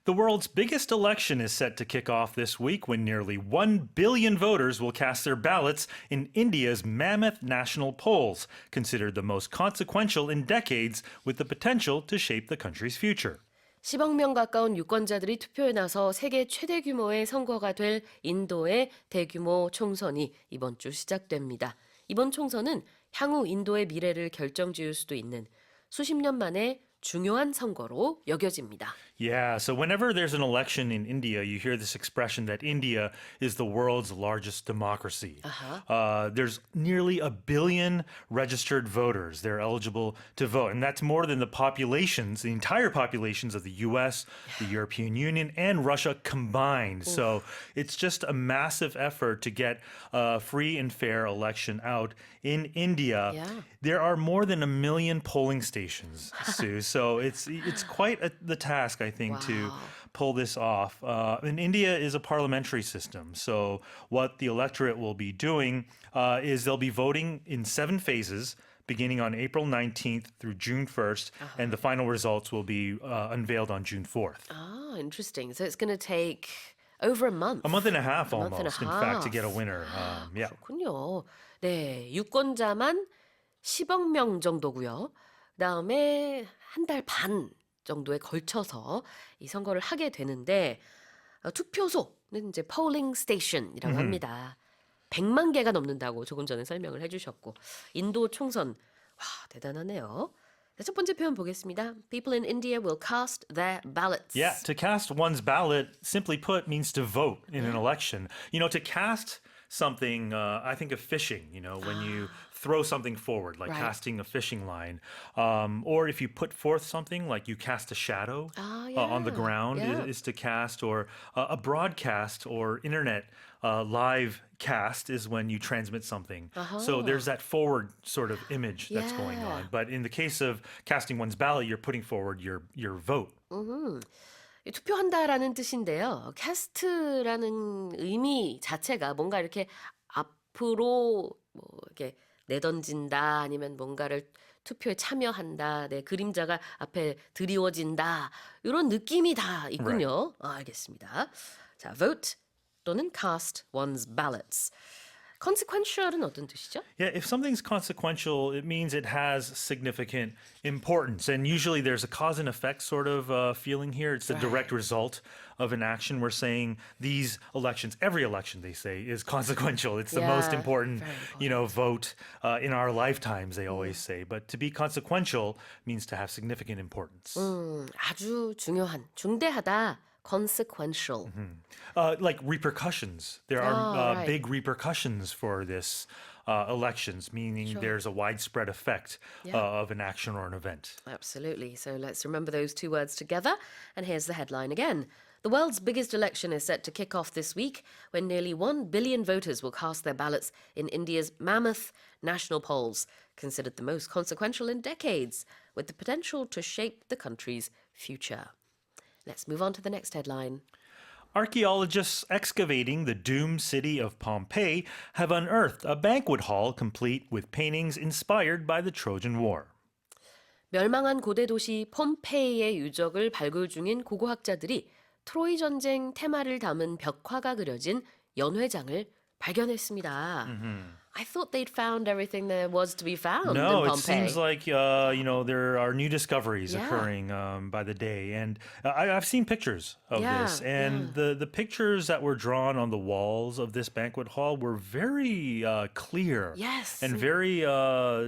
The world's biggest election is set to kick off this week when nearly 1 billion voters will cast their ballots in India's mammoth national polls, considered the most consequential in decades with the potential to shape the country's future. 10억 명 가까운 유권자들이 투표에 나서 세계 최대 규모의 선거가 될 인도의 대규모 총선이 이번 주 시작됩니다. 이번 총선은 향후 인도의 미래를 결정지을 수도 있는 수십 년 만에 중요한 선거로 여겨집니다. Yeah, so whenever there's an election in India, you hear this expression that India is the world's largest democracy. There's nearly 1 billion registered voters. They're eligible to vote. And that's more than the populations, the entire populations of the US, the European Union, and Russia combined. So it's just a massive effort to get a free and fair election out in India. Yeah. There are more than 1 million polling stations, Sue. So it's quite the task, I think, to pull this off. And India is a parliamentary system. So what the electorate will be doing is they'll be voting in 7 phases, beginning on April 19th through June 1st, and the final results will be unveiled on June 4th. Ah, interesting. So it's going to take over a month. A month and a half month and a almost, in fact, to get a winner. Yeah. 그렇군요. 네, 유권자만 10억 명 정도고요. 그다음에 한 달 반 정도에 걸쳐서 이 선거를 하게 되는데 투표소는 이제 polling station이라고 합니다. 100만 개가 넘는다고 조금 전에 설명을 해주셨고 인도 총선 와 대단하네요. 첫 번째 표현 보겠습니다. People in India will cast their ballots. Yeah, to cast one's ballot, simply put, means to vote in an election. You know, to cast something, I think of fishing, you know, when you throw something forward, like Right. casting a fishing line. Or if you put forth something, like you cast a shadow on the ground is to cast, or a broadcast or internet live cast is when you transmit something. So there's that forward sort of image that's going Yeah. on. But in the case of casting one's ballot, you're putting forward your vote. 투표한다라는 뜻인데요. 캐스트라는 의미 자체가 뭔가 이렇게 앞으로 뭐 이렇게 내던진다 아니면 뭔가를 투표에 참여한다, 내 그림자가 앞에 드리워진다 이런 느낌이 다 있군요. 알겠습니다. 자, vote 또는 cast one's ballots. consequential은 어떤 뜻이죠? Yeah, if something's consequential, it means it has significant importance. And usually there's a cause and effect sort of feeling here. It's the direct result of an action. We're saying these elections, every election, they say, is consequential. It's the most important, vote in our lifetimes, they always say. But to be consequential means to have significant importance. 아주 중요한, 중대하다. consequential. Like repercussions. There are big repercussions for this elections, meaning there's a widespread effect of an action or an event. Absolutely. So let's remember those two words together. And here's the headline again. The world's biggest election is set to kick off this week when nearly 1 billion voters will cast their ballots in India's mammoth national polls, considered the most consequential in decades, with the potential to shape the country's future. Let's move on to the next headline. Archaeologists excavating the doomed city of Pompeii have unearthed a banquet hall complete with paintings inspired by the Trojan War. 멸망한 고대 도시 폼페이의 유적을 발굴 중인 고고학자들이 트로이 전쟁 테마를 담은 벽화가 그려진 연회장을 발견했습니다. I thought they'd found everything there was to be found No, in it Pompeii. seems like there are new discoveries occurring by the day, and I've seen pictures of this, and the pictures that were drawn on the walls of this banquet hall were very clear, Yes. and very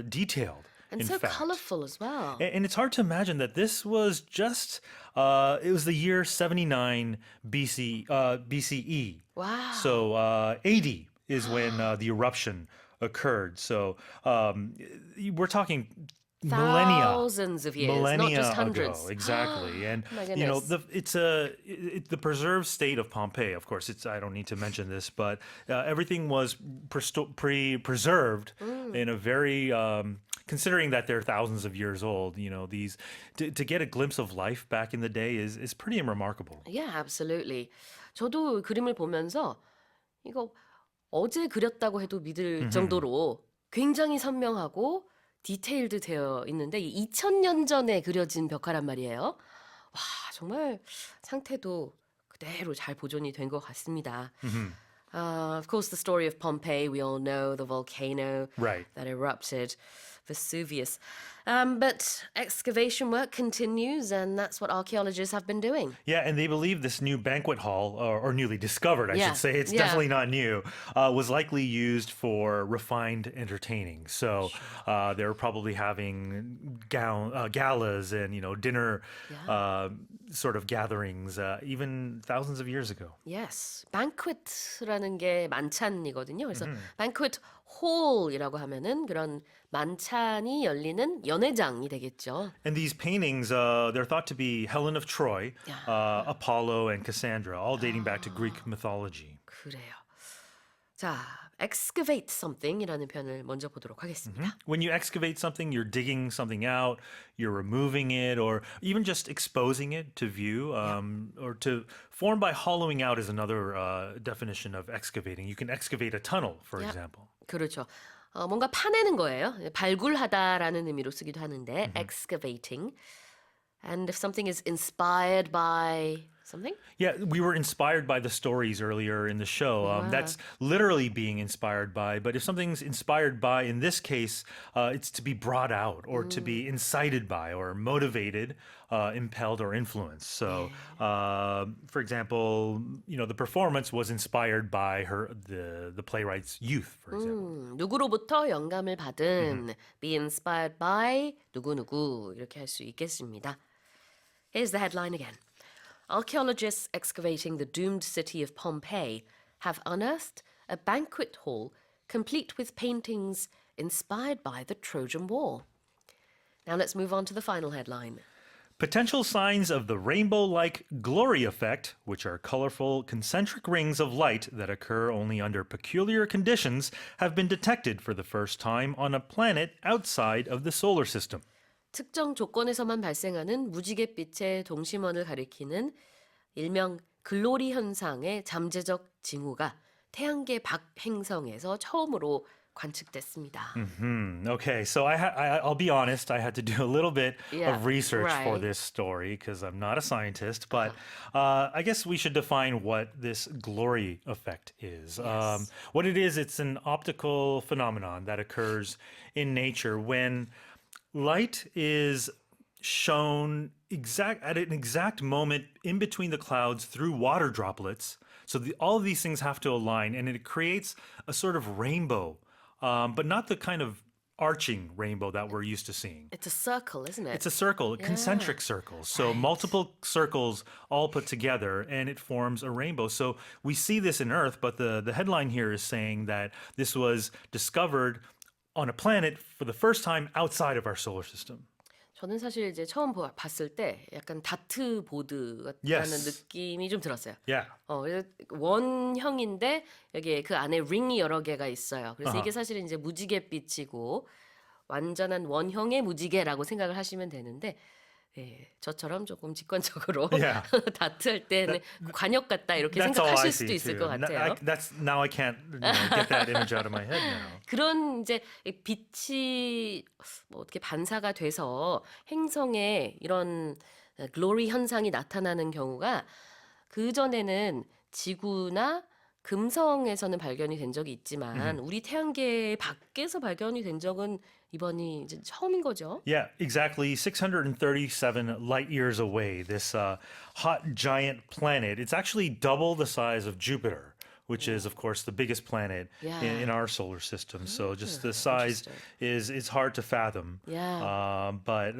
detailed. And in so fact. colorful as well. And it's hard to imagine that this was just, it was the year 79 BCE. Wow. So AD is when the eruption occurred. So we're talking millennia. Thousands of years, Millennia not just hundreds. ago, exactly. And My it's the preserved state of Pompeii. Of course, I don't need to mention this, but everything was preserved in a very considering that they're thousands of years old. These to get a glimpse of life back in the day is pretty remarkable. Yeah, absolutely. 저도 그림을 보면서 이거 어제 그렸다고 해도 믿을 정도로 굉장히 선명하고 디테일드 되어 있는데 2000년 전에 그려진 벽화란 말이에요. 와, 정말 상태도 그대로 잘 보존이 된 것 같습니다. Of course, the story of Pompeii, we all know the volcano Right. that erupted, Vesuvius. But excavation work continues, and that's what archaeologists have been doing. Yeah, and they believe this new banquet hall, or newly discovered, I Yeah, should say, it's yeah. definitely not new, was likely used for refined entertaining. So they were probably having galas and dinner sort of gatherings, even thousands of years ago. Yes, banquet라는 게 만찬이거든요. 그래서 banquet hall이라고 하면은 그런 만찬이 열리는 연회장이 되겠죠. And these paintings, they're thought to be Helen of Troy, Apollo, and Cassandra, all dating back to Greek mythology. 그래요. 자, excavate something이라는 표현을 먼저 보도록 하겠습니다. When you excavate something, you're digging something out, you're removing it, or even just exposing it to view, or to form by hollowing out is another definition of excavating. You can excavate a tunnel, for example. 그렇죠. 뭔가 파내는 거예요. 발굴하다라는 의미로 쓰기도 하는데 excavating. And if something is inspired by something? Yeah, we were inspired by the stories earlier in the show. That's literally being inspired by. But if something's inspired by, in this case, it's to be brought out or to be incited by or motivated, impelled or influenced. So, for example, the performance was inspired by the playwright's youth, for example. 누구로부터 영감을 받은 be inspired by 누구누구 이렇게 할 수 있겠습니다. Here's the headline again. Archaeologists excavating the doomed city of Pompeii have unearthed a banquet hall complete with paintings inspired by the Trojan War. Now let's move on to the final headline. Potential signs of the rainbow-like glory effect, which are colorful, concentric rings of light that occur only under peculiar conditions, have been detected for the first time on a planet outside of the solar system. 특정 조건에서만 발생하는 무지갯빛의 동심원을 가리키는 일명 글로리 현상의 잠재적 징후가 태양계 밖 행성에서 처음으로 관측됐습니다. Okay, so I'll be honest, I had to do a little bit of research for right. this story because I'm not a scientist, but I guess we should define what this glory effect is. Yes. What it is, it's an optical phenomenon that occurs in nature when light is shown at an exact moment in between the clouds through water droplets. So all of these things have to align, and it creates a sort of rainbow, but not the kind of arching rainbow that we're used to seeing. It's a circle, isn't it? It's a circle, concentric circles. So multiple circles all put together, and it forms a rainbow. So we see this in Earth, but the headline here is saying that this was discovered on a planet for the first time outside of our solar system. 저는 사실 이제 처음 봤을 때 약간 다트 보드 같다는 Yes. 느낌이 좀 들었어요. Yeah. 그래서 원형인데 여기에 그 안에 링이 여러 개가 있어요. 그래서 이게 사실은 이제 무지갯빛이고 완전한 원형의 무지개라고 생각을 하시면 되는데 저처럼 조금 직관적으로 Yeah. 다트 할 때는 관역 같다 이렇게 That's all I 생각하실 수도 see 있을 too. 것 같아요. Now I can't get that image out of my head now. 그런 이제 빛이 어떻게 반사가 돼서 행성에 이런 글로리 현상이 나타나는 경우가 그 전에는 지구나 금성에서는 발견이 된 적이 있지만 우리 태양계 밖에서 발견이 된 적은 이번이 이제 처음인 거죠. Yeah, exactly. 637 light years away, this hot giant planet. It's actually double the size of Jupiter, which is, of course, the biggest planet in our solar system. So just the size is hard to fathom. Yeah. But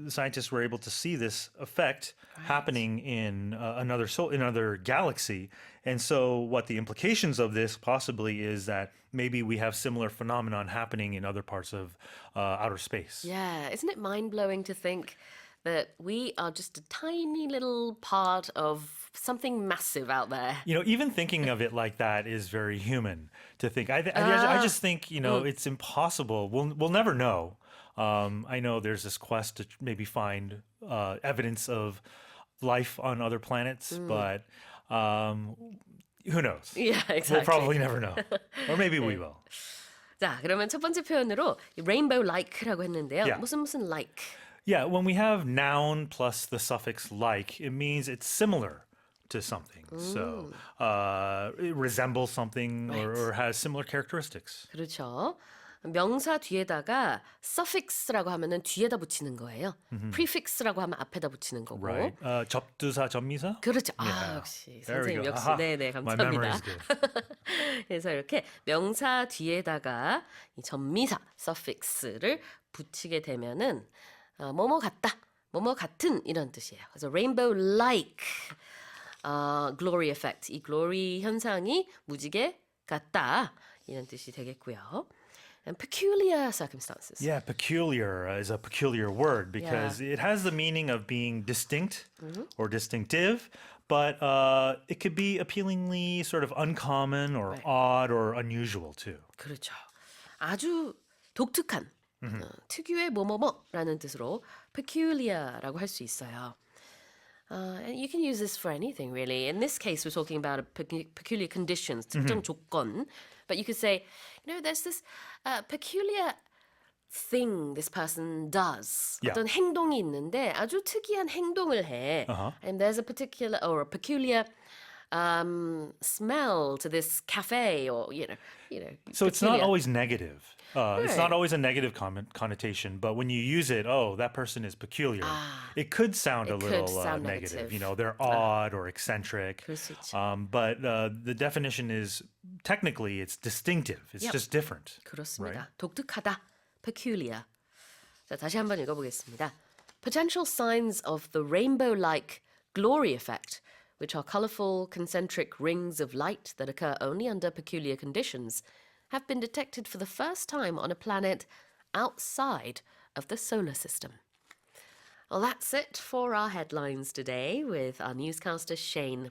scientists were able to see this effect happening in another galaxy. And so what the implications of this possibly is that maybe we have similar phenomenon happening in other parts of outer space. Yeah, isn't it mind-blowing to think that we are just a tiny little part of something massive out there? Even thinking of it like that is very human to think. I just think, it's impossible. We'll never know. I know there's this quest to maybe find evidence of life on other planets, but who knows? Yeah, exactly. We'll probably never know. Or maybe we will. 자, 그러면 첫 번째 표현으로 rainbow like라고 했는데요. Yeah. 무슨 like? Yeah, when we have noun plus the suffix like, it means it's similar to something. So it resembles something or has similar characteristics. 그렇죠. 명사 뒤에다가 suffix라고 하면은 뒤에다 붙이는 거예요. prefix라고 하면 앞에다 붙이는 거고. Right. 접두사, 접미사? 그렇죠. Yeah. 아, 역시 There we 선생님 go. 역시 Aha. 네네 My memory 감사합니다. is good. 그래서 이렇게 명사 뒤에다가 이 전미사 suffix를 붙이게 되면은 뭐뭐 같다, 뭐뭐 같은 이런 뜻이에요. 그래서 rainbow-like glory effect, 이 glory 현상이 무지개 같다 이런 뜻이 되겠고요. And peculiar circumstances. Yeah, peculiar is a peculiar word because it has the meaning of being distinct or distinctive, but it could be appealingly sort of uncommon or odd or unusual too. 그렇죠. 아주 독특한, 특유의 뭐뭐뭐라는 뜻으로 peculiar라고 할 수 있어요. And you can use this for anything, really. In this case, we're talking about peculiar conditions, 특정 조건. But you could say, there's this peculiar thing this person does. Yeah. 어떤 행동이 있는데 아주 특이한 행동을 해. And there's a particular or a peculiar smell to this cafe, or So it's not peculiar. always negative. It's not Right. always a negative connotation, but when you use it, oh, that person is peculiar. It could sound a it little could sound negative. negative. They're odd or eccentric. 그럴 수 있죠. But the definition is technically it's distinctive. It's Yep. just different. 그렇습니다. 독특하다, peculiar. 자, 다시 한번 읽어보겠습니다. Potential signs of the rainbow-like glory effect, which are colorful concentric rings of light that occur only under peculiar conditions, have been detected for the first time on a planet outside of the solar system. Well, that's it for our headlines today with our newscaster Shane.